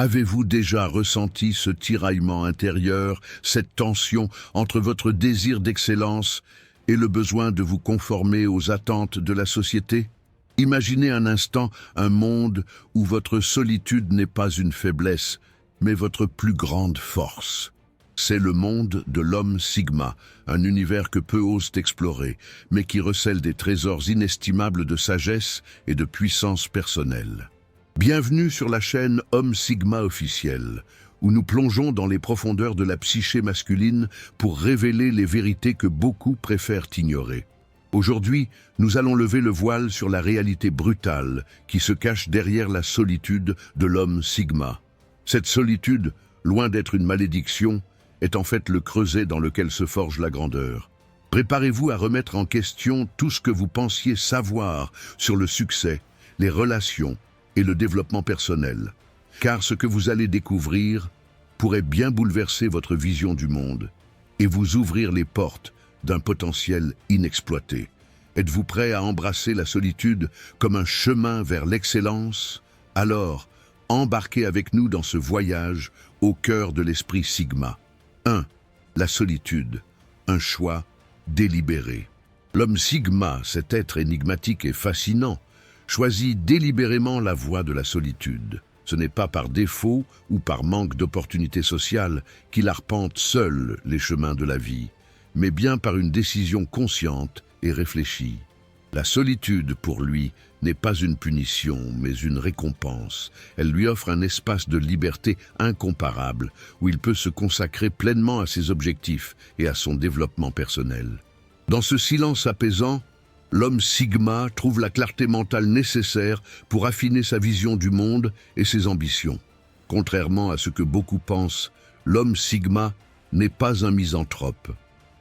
Avez-vous déjà ressenti ce tiraillement intérieur, cette tension entre votre désir d'excellence et le besoin de vous conformer aux attentes de la société? Imaginez un instant un monde où votre solitude n'est pas une faiblesse, mais votre plus grande force. C'est le monde de l'homme Sigma, un univers que peu osent explorer, mais qui recèle des trésors inestimables de sagesse et de puissance personnelle. Bienvenue sur la chaîne Homme Sigma officiel, où nous plongeons dans les profondeurs de la psyché masculine pour révéler les vérités que beaucoup préfèrent ignorer. Aujourd'hui, nous allons lever le voile sur la réalité brutale qui se cache derrière la solitude de l'homme Sigma. Cette solitude, loin d'être une malédiction, est en fait le creuset dans lequel se forge la grandeur. Préparez-vous à remettre en question tout ce que vous pensiez savoir sur le succès, les relations et le développement personnel. Car ce que vous allez découvrir pourrait bien bouleverser votre vision du monde et vous ouvrir les portes d'un potentiel inexploité. Êtes-vous prêt à embrasser la solitude comme un chemin vers l'excellence? Alors, embarquez avec nous dans ce voyage au cœur de l'esprit Sigma. 1. La solitude, un choix délibéré. L'homme Sigma, cet être énigmatique et fascinant, choisit délibérément la voie de la solitude. Ce n'est pas par défaut ou par manque d'opportunités sociales qu'il arpente seul les chemins de la vie, mais bien par une décision consciente et réfléchie. La solitude, pour lui, n'est pas une punition, mais une récompense. Elle lui offre un espace de liberté incomparable, où il peut se consacrer pleinement à ses objectifs et à son développement personnel. Dans ce silence apaisant, l'homme Sigma trouve la clarté mentale nécessaire pour affiner sa vision du monde et ses ambitions. Contrairement à ce que beaucoup pensent, l'homme Sigma n'est pas un misanthrope.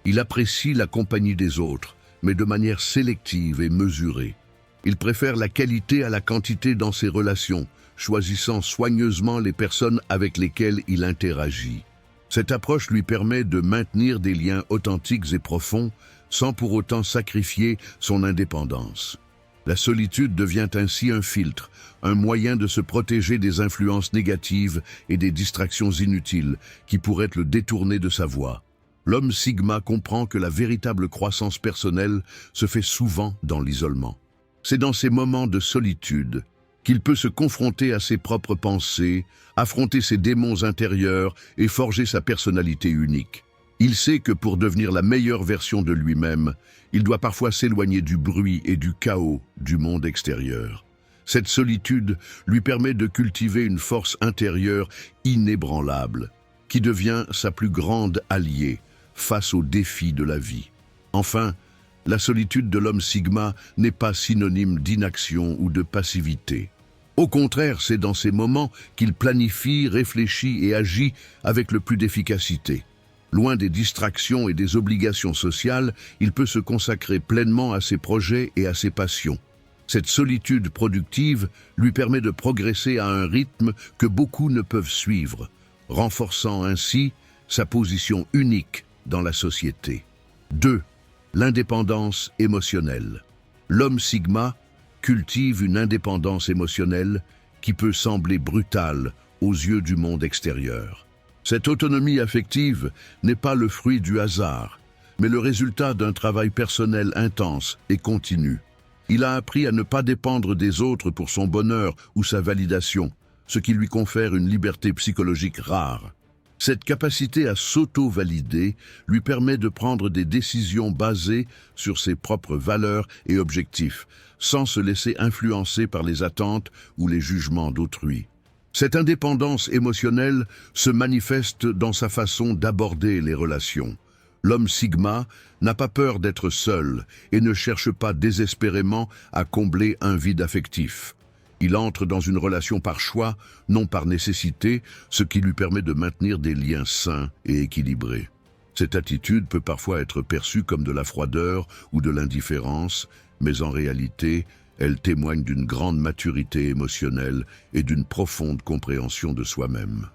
Il apprécie la compagnie des autres, mais de manière sélective et mesurée. Il préfère la qualité à la quantité dans ses relations, choisissant soigneusement les personnes avec lesquelles il interagit. Cette approche lui permet de maintenir des liens authentiques et profonds, sans pour autant sacrifier son indépendance. La solitude devient ainsi un filtre, un moyen de se protéger des influences négatives et des distractions inutiles qui pourraient le détourner de sa voie. L'homme Sigma comprend que la véritable croissance personnelle se fait souvent dans l'isolement. C'est dans ces moments de solitude qu'il peut se confronter à ses propres pensées, affronter ses démons intérieurs et forger sa personnalité unique. Il sait que pour devenir la meilleure version de lui-même, il doit parfois s'éloigner du bruit et du chaos du monde extérieur. Cette solitude lui permet de cultiver une force intérieure inébranlable, qui devient sa plus grande alliée face aux défis de la vie. Enfin, la solitude de l'homme Sigma n'est pas synonyme d'inaction ou de passivité. Au contraire, c'est dans ces moments qu'il planifie, réfléchit et agit avec le plus d'efficacité. Loin des distractions et des obligations sociales, il peut se consacrer pleinement à ses projets et à ses passions. Cette solitude productive lui permet de progresser à un rythme que beaucoup ne peuvent suivre, renforçant ainsi sa position unique dans la société. 2. L'indépendance émotionnelle. L'homme Sigma cultive une indépendance émotionnelle qui peut sembler brutale aux yeux du monde extérieur. Cette autonomie affective n'est pas le fruit du hasard, mais le résultat d'un travail personnel intense et continu. Il a appris à ne pas dépendre des autres pour son bonheur ou sa validation, ce qui lui confère une liberté psychologique rare. Cette capacité à s'auto-valider lui permet de prendre des décisions basées sur ses propres valeurs et objectifs, sans se laisser influencer par les attentes ou les jugements d'autrui. Cette indépendance émotionnelle se manifeste dans sa façon d'aborder les relations. L'homme Sigma n'a pas peur d'être seul et ne cherche pas désespérément à combler un vide affectif. Il entre dans une relation par choix, non par nécessité, ce qui lui permet de maintenir des liens sains et équilibrés. Cette attitude peut parfois être perçue comme de la froideur ou de l'indifférence, mais en réalité, elle témoigne d'une grande maturité émotionnelle et d'une profonde compréhension de soi-même.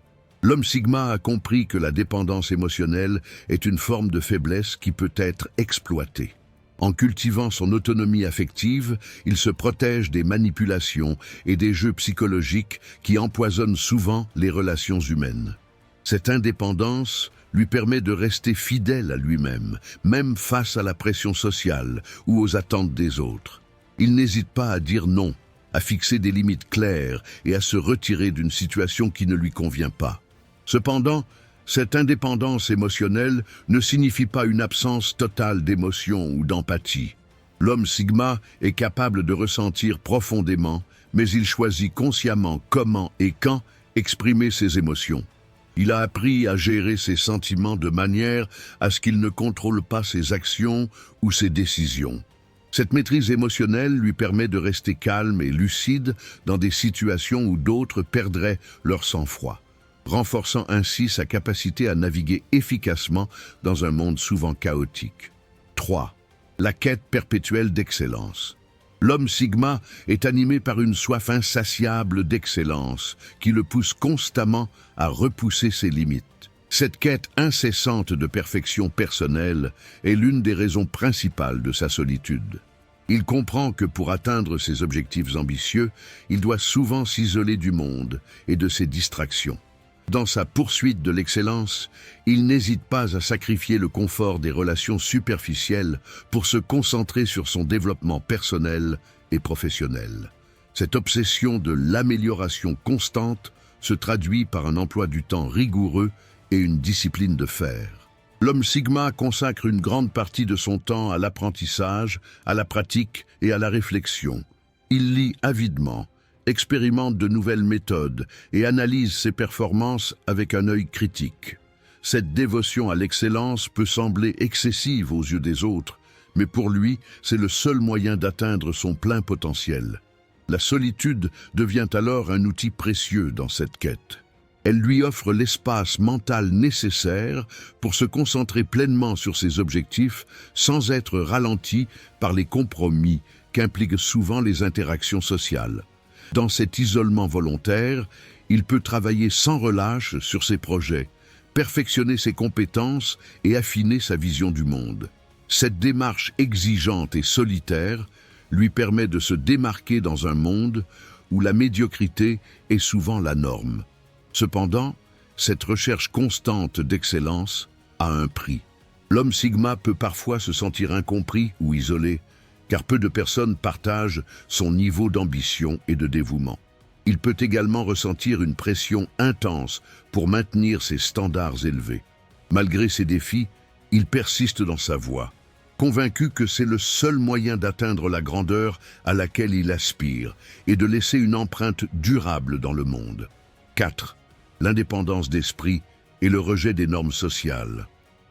L'homme Sigma a compris que la dépendance émotionnelle est une forme de faiblesse qui peut être exploitée. En cultivant son autonomie affective, il se protège des manipulations et des jeux psychologiques qui empoisonnent souvent les relations humaines. Cette indépendance lui permet de rester fidèle à lui-même, même face à la pression sociale ou aux attentes des autres. Il n'hésite pas à dire non, à fixer des limites claires et à se retirer d'une situation qui ne lui convient pas. Cependant, cette indépendance émotionnelle ne signifie pas une absence totale d'émotion ou d'empathie. L'homme Sigma est capable de ressentir profondément, mais il choisit consciemment comment et quand exprimer ses émotions. Il a appris à gérer ses sentiments de manière à ce qu'il ne contrôle pas ses actions ou ses décisions. Cette maîtrise émotionnelle lui permet de rester calme et lucide dans des situations où d'autres perdraient leur sang-froid, renforçant ainsi sa capacité à naviguer efficacement dans un monde souvent chaotique. 3. La quête perpétuelle d'excellence. L'homme Sigma est animé par une soif insatiable d'excellence qui le pousse constamment à repousser ses limites. Cette quête incessante de perfection personnelle est l'une des raisons principales de sa solitude. Il comprend que pour atteindre ses objectifs ambitieux, il doit souvent s'isoler du monde et de ses distractions. Dans sa poursuite de l'excellence, il n'hésite pas à sacrifier le confort des relations superficielles pour se concentrer sur son développement personnel et professionnel. Cette obsession de l'amélioration constante se traduit par un emploi du temps rigoureux et une discipline de fer. L'homme Sigma consacre une grande partie de son temps à l'apprentissage, à la pratique et à la réflexion. Il lit avidement, expérimente de nouvelles méthodes et analyse ses performances avec un œil critique. Cette dévotion à l'excellence peut sembler excessive aux yeux des autres, mais pour lui, c'est le seul moyen d'atteindre son plein potentiel. La solitude devient alors un outil précieux dans cette quête. Elle lui offre l'espace mental nécessaire pour se concentrer pleinement sur ses objectifs sans être ralenti par les compromis qu'impliquent souvent les interactions sociales. Dans cet isolement volontaire, il peut travailler sans relâche sur ses projets, perfectionner ses compétences et affiner sa vision du monde. Cette démarche exigeante et solitaire lui permet de se démarquer dans un monde où la médiocrité est souvent la norme. Cependant, cette recherche constante d'excellence a un prix. L'homme Sigma peut parfois se sentir incompris ou isolé, car peu de personnes partagent son niveau d'ambition et de dévouement. Il peut également ressentir une pression intense pour maintenir ses standards élevés. Malgré ces défis, il persiste dans sa voie, convaincu que c'est le seul moyen d'atteindre la grandeur à laquelle il aspire et de laisser une empreinte durable dans le monde. 4. L'indépendance d'esprit et le rejet des normes sociales.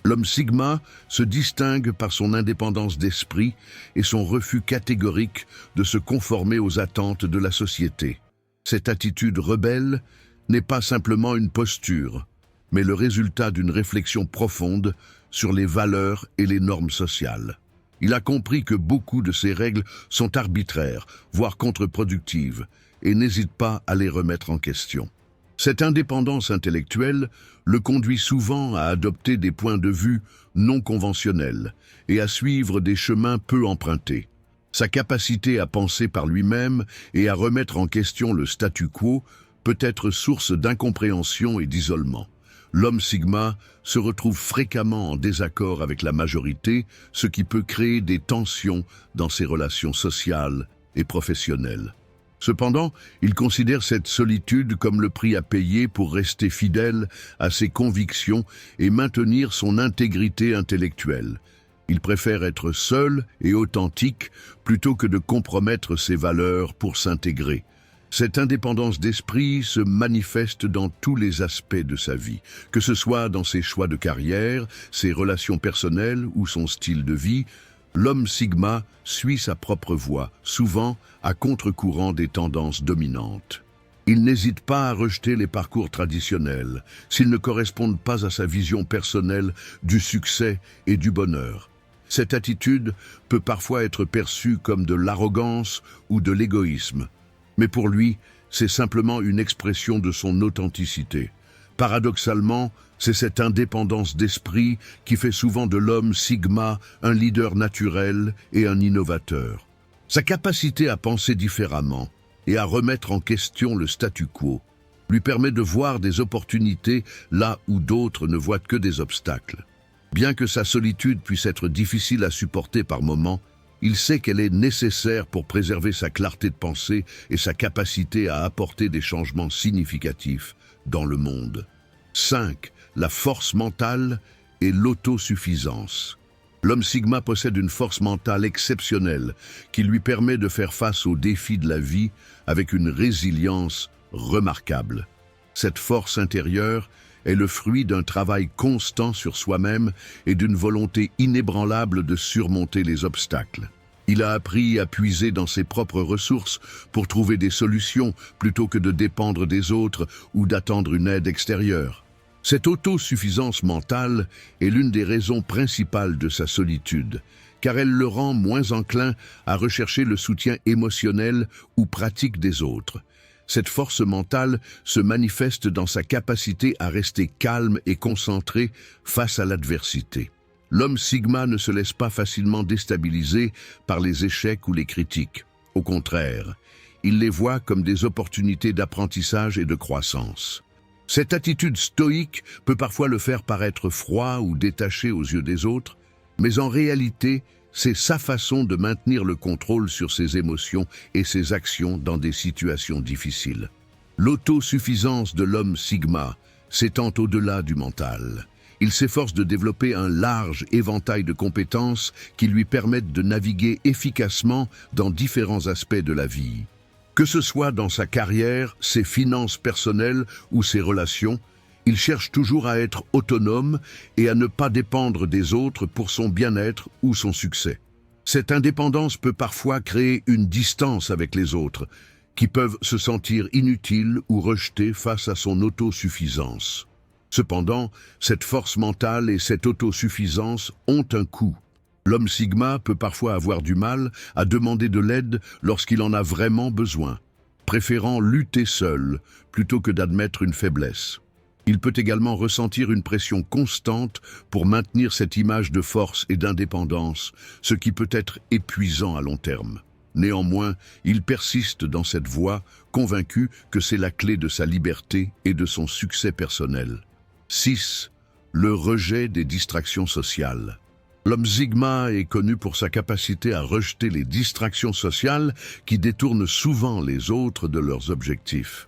L'homme Sigma se distingue par son indépendance d'esprit et son refus catégorique de se conformer aux attentes de la société. Cette attitude rebelle n'est pas simplement une posture, mais le résultat d'une réflexion profonde sur les valeurs et les normes sociales. Il a compris que beaucoup de ces règles sont arbitraires, voire contre-productives, et n'hésite pas à les remettre en question. Cette indépendance intellectuelle le conduit souvent à adopter des points de vue non conventionnels et à suivre des chemins peu empruntés. Sa capacité à penser par lui-même et à remettre en question le statu quo peut être source d'incompréhension et d'isolement. L'homme Sigma se retrouve fréquemment en désaccord avec la majorité, ce qui peut créer des tensions dans ses relations sociales et professionnelles. Cependant, il considère cette solitude comme le prix à payer pour rester fidèle à ses convictions et maintenir son intégrité intellectuelle. Il préfère être seul et authentique plutôt que de compromettre ses valeurs pour s'intégrer. Cette indépendance d'esprit se manifeste dans tous les aspects de sa vie, que ce soit dans ses choix de carrière, ses relations personnelles ou son style de vie. L'homme Sigma suit sa propre voie, souvent à contre-courant des tendances dominantes. Il n'hésite pas à rejeter les parcours traditionnels, s'ils ne correspondent pas à sa vision personnelle du succès et du bonheur. Cette attitude peut parfois être perçue comme de l'arrogance ou de l'égoïsme, mais pour lui, c'est simplement une expression de son authenticité. Paradoxalement, c'est cette indépendance d'esprit qui fait souvent de l'homme Sigma un leader naturel et un innovateur. Sa capacité à penser différemment et à remettre en question le statu quo lui permet de voir des opportunités là où d'autres ne voient que des obstacles. Bien que sa solitude puisse être difficile à supporter par moments, il sait qu'elle est nécessaire pour préserver sa clarté de pensée et sa capacité à apporter des changements significatifs dans le monde. 5. La force mentale et l'autosuffisance. L'homme Sigma possède une force mentale exceptionnelle qui lui permet de faire face aux défis de la vie avec une résilience remarquable. Cette force intérieure est le fruit d'un travail constant sur soi-même et d'une volonté inébranlable de surmonter les obstacles. Il a appris à puiser dans ses propres ressources pour trouver des solutions plutôt que de dépendre des autres ou d'attendre une aide extérieure. Cette autosuffisance mentale est l'une des raisons principales de sa solitude, car elle le rend moins enclin à rechercher le soutien émotionnel ou pratique des autres. Cette force mentale se manifeste dans sa capacité à rester calme et concentré face à l'adversité. L'homme Sigma ne se laisse pas facilement déstabiliser par les échecs ou les critiques. Au contraire, il les voit comme des opportunités d'apprentissage et de croissance. Cette attitude stoïque peut parfois le faire paraître froid ou détaché aux yeux des autres, mais en réalité, c'est sa façon de maintenir le contrôle sur ses émotions et ses actions dans des situations difficiles. L'autosuffisance de l'homme Sigma s'étend au-delà du mental. Il s'efforce de développer un large éventail de compétences qui lui permettent de naviguer efficacement dans différents aspects de la vie. Que ce soit dans sa carrière, ses finances personnelles ou ses relations, il cherche toujours à être autonome et à ne pas dépendre des autres pour son bien-être ou son succès. Cette indépendance peut parfois créer une distance avec les autres, qui peuvent se sentir inutiles ou rejetés face à son autosuffisance. Cependant, cette force mentale et cette autosuffisance ont un coût. L'homme Sigma peut parfois avoir du mal à demander de l'aide lorsqu'il en a vraiment besoin, préférant lutter seul plutôt que d'admettre une faiblesse. Il peut également ressentir une pression constante pour maintenir cette image de force et d'indépendance, ce qui peut être épuisant à long terme. Néanmoins, il persiste dans cette voie, convaincu que c'est la clé de sa liberté et de son succès personnel. 6. Le rejet des distractions sociales. L'homme Sigma est connu pour sa capacité à rejeter les distractions sociales qui détournent souvent les autres de leurs objectifs.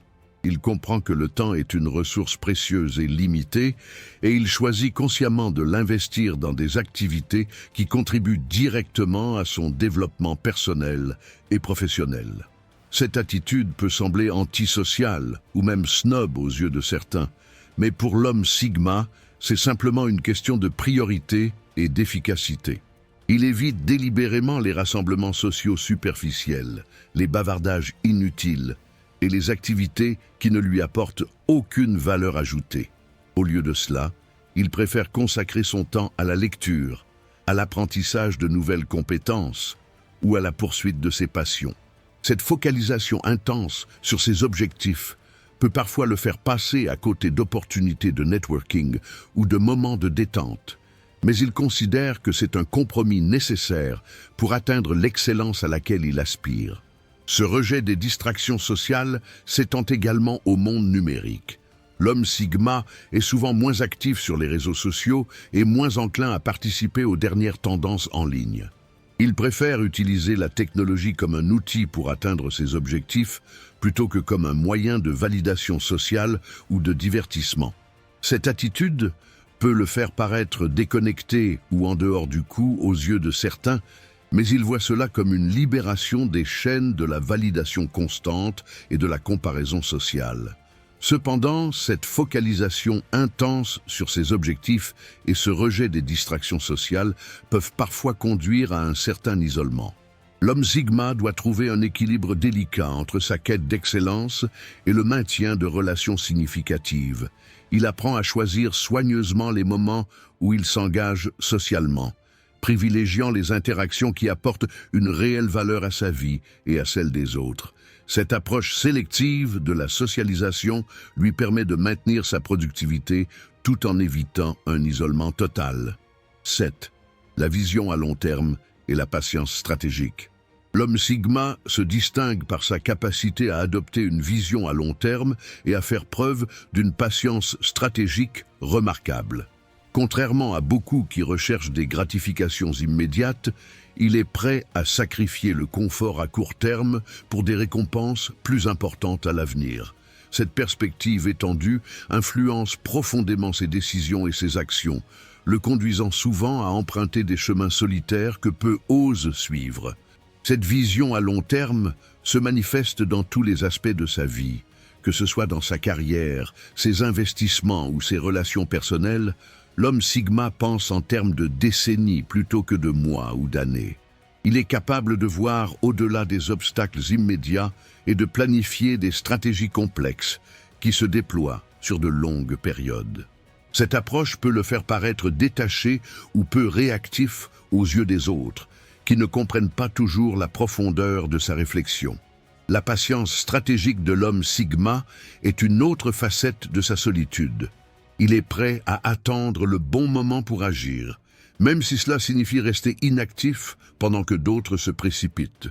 Il comprend que le temps est une ressource précieuse et limitée, et il choisit consciemment de l'investir dans des activités qui contribuent directement à son développement personnel et professionnel. Cette attitude peut sembler antisociale ou même snob aux yeux de certains, mais pour l'homme Sigma, c'est simplement une question de priorité et d'efficacité. Il évite délibérément les rassemblements sociaux superficiels, les bavardages inutiles, et les activités qui ne lui apportent aucune valeur ajoutée. Au lieu de cela, il préfère consacrer son temps à la lecture, à l'apprentissage de nouvelles compétences ou à la poursuite de ses passions. Cette focalisation intense sur ses objectifs peut parfois le faire passer à côté d'opportunités de networking ou de moments de détente, mais il considère que c'est un compromis nécessaire pour atteindre l'excellence à laquelle il aspire. Ce rejet des distractions sociales s'étend également au monde numérique. L'homme Sigma est souvent moins actif sur les réseaux sociaux et moins enclin à participer aux dernières tendances en ligne. Il préfère utiliser la technologie comme un outil pour atteindre ses objectifs plutôt que comme un moyen de validation sociale ou de divertissement. Cette attitude peut le faire paraître déconnecté ou en dehors du coup aux yeux de certains, mais il voit cela comme une libération des chaînes de la validation constante et de la comparaison sociale. Cependant, cette focalisation intense sur ses objectifs et ce rejet des distractions sociales peuvent parfois conduire à un certain isolement. L'homme Sigma doit trouver un équilibre délicat entre sa quête d'excellence et le maintien de relations significatives. Il apprend à choisir soigneusement les moments où il s'engage socialement, privilégiant les interactions qui apportent une réelle valeur à sa vie et à celle des autres. Cette approche sélective de la socialisation lui permet de maintenir sa productivité tout en évitant un isolement total. 7. La vision à long terme et la patience stratégique. L'homme Sigma se distingue par sa capacité à adopter une vision à long terme et à faire preuve d'une patience stratégique remarquable. Contrairement à beaucoup qui recherchent des gratifications immédiates, il est prêt à sacrifier le confort à court terme pour des récompenses plus importantes à l'avenir. Cette perspective étendue influence profondément ses décisions et ses actions, le conduisant souvent à emprunter des chemins solitaires que peu osent suivre. Cette vision à long terme se manifeste dans tous les aspects de sa vie, que ce soit dans sa carrière, ses investissements ou ses relations personnelles. L'homme Sigma pense en termes de décennies plutôt que de mois ou d'années. Il est capable de voir au-delà des obstacles immédiats et de planifier des stratégies complexes qui se déploient sur de longues périodes. Cette approche peut le faire paraître détaché ou peu réactif aux yeux des autres, qui ne comprennent pas toujours la profondeur de sa réflexion. La patience stratégique de l'homme Sigma est une autre facette de sa solitude. Il est prêt à attendre le bon moment pour agir, même si cela signifie rester inactif pendant que d'autres se précipitent.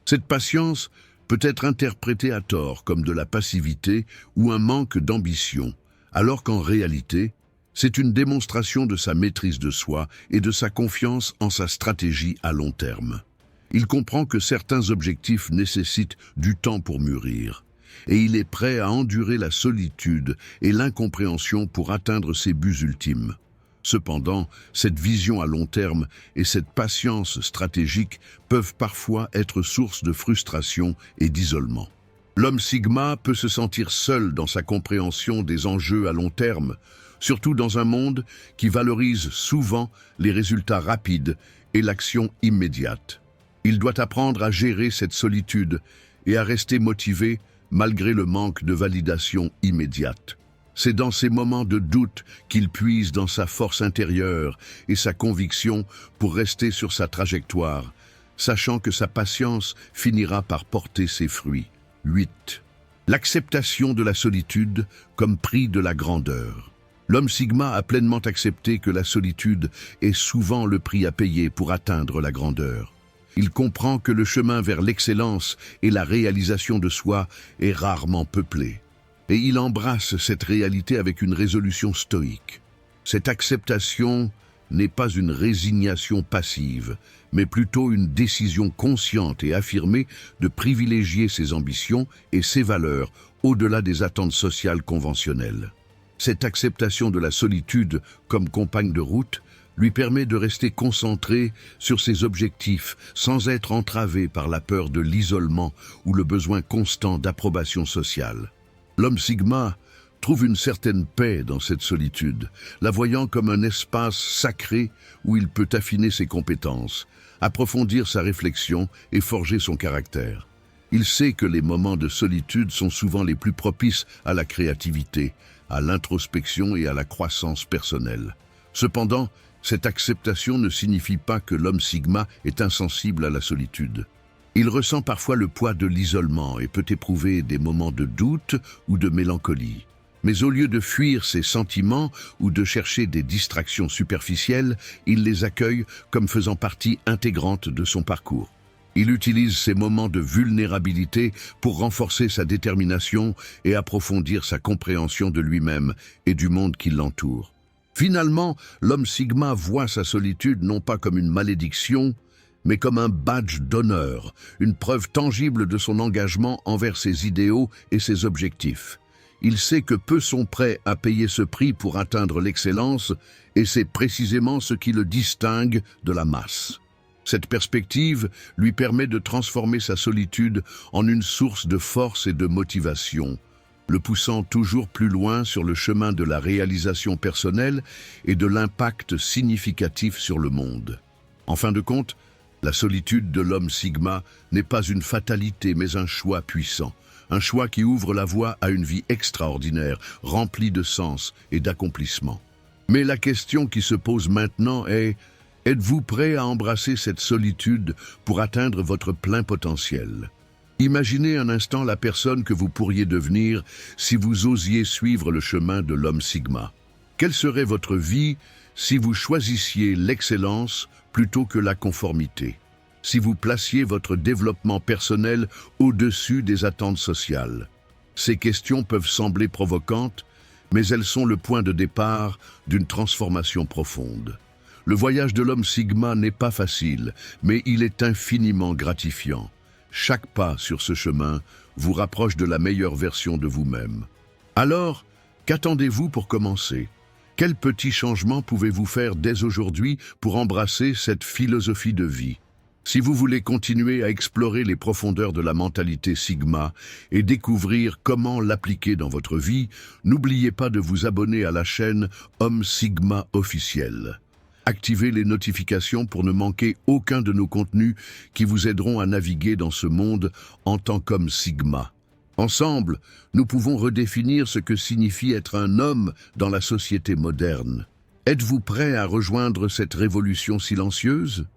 Cette patience peut être interprétée à tort comme de la passivité ou un manque d'ambition, alors qu'en réalité, c'est une démonstration de sa maîtrise de soi et de sa confiance en sa stratégie à long terme. Il comprend que certains objectifs nécessitent du temps pour mûrir, et il est prêt à endurer la solitude et l'incompréhension pour atteindre ses buts ultimes. Cependant, cette vision à long terme et cette patience stratégique peuvent parfois être source de frustration et d'isolement. L'homme Sigma peut se sentir seul dans sa compréhension des enjeux à long terme, surtout dans un monde qui valorise souvent les résultats rapides et l'action immédiate. Il doit apprendre à gérer cette solitude et à rester motivé malgré le manque de validation immédiate. C'est dans ces moments de doute qu'il puise dans sa force intérieure et sa conviction pour rester sur sa trajectoire, sachant que sa patience finira par porter ses fruits. 8. L'acceptation de la solitude comme prix de la grandeur. L'homme Sigma a pleinement accepté que la solitude est souvent le prix à payer pour atteindre la grandeur. Il comprend que le chemin vers l'excellence et la réalisation de soi est rarement peuplé. Et il embrasse cette réalité avec une résolution stoïque. Cette acceptation n'est pas une résignation passive, mais plutôt une décision consciente et affirmée de privilégier ses ambitions et ses valeurs au-delà des attentes sociales conventionnelles. Cette acceptation de la solitude comme compagne de route lui permet de rester concentré sur ses objectifs sans être entravé par la peur de l'isolement ou le besoin constant d'approbation sociale. L'homme Sigma trouve une certaine paix dans cette solitude, la voyant comme un espace sacré où il peut affiner ses compétences, approfondir sa réflexion et forger son caractère. Il sait que les moments de solitude sont souvent les plus propices à la créativité, à l'introspection et à la croissance personnelle. Cependant, cette acceptation ne signifie pas que l'homme Sigma est insensible à la solitude. Il ressent parfois le poids de l'isolement et peut éprouver des moments de doute ou de mélancolie. Mais au lieu de fuir ses sentiments ou de chercher des distractions superficielles, il les accueille comme faisant partie intégrante de son parcours. Il utilise ces moments de vulnérabilité pour renforcer sa détermination et approfondir sa compréhension de lui-même et du monde qui l'entoure. Finalement, l'homme Sigma voit sa solitude non pas comme une malédiction, mais comme un badge d'honneur, une preuve tangible de son engagement envers ses idéaux et ses objectifs. Il sait que peu sont prêts à payer ce prix pour atteindre l'excellence, et c'est précisément ce qui le distingue de la masse. Cette perspective lui permet de transformer sa solitude en une source de force et de motivation, le poussant toujours plus loin sur le chemin de la réalisation personnelle et de l'impact significatif sur le monde. En fin de compte, la solitude de l'homme Sigma n'est pas une fatalité mais un choix puissant, un choix qui ouvre la voie à une vie extraordinaire, remplie de sens et d'accomplissement. Mais la question qui se pose maintenant est: êtes-vous prêt à embrasser cette solitude pour atteindre votre plein potentiel? Imaginez un instant la personne que vous pourriez devenir si vous osiez suivre le chemin de l'homme Sigma. Quelle serait votre vie si vous choisissiez l'excellence plutôt que la conformité? Si vous placiez votre développement personnel au-dessus des attentes sociales? Ces questions peuvent sembler provocantes, mais elles sont le point de départ d'une transformation profonde. Le voyage de l'homme Sigma n'est pas facile, mais il est infiniment gratifiant. Chaque pas sur ce chemin vous rapproche de la meilleure version de vous-même. Alors, qu'attendez-vous pour commencer? Quels petits changements pouvez-vous faire dès aujourd'hui pour embrasser cette philosophie de vie? Si vous voulez continuer à explorer les profondeurs de la mentalité Sigma et découvrir comment l'appliquer dans votre vie, n'oubliez pas de vous abonner à la chaîne Homme Sigma officiel. Activez les notifications pour ne manquer aucun de nos contenus qui vous aideront à naviguer dans ce monde en tant qu'homme Sigma. Ensemble, nous pouvons redéfinir ce que signifie être un homme dans la société moderne. Êtes-vous prêt à rejoindre cette révolution silencieuse?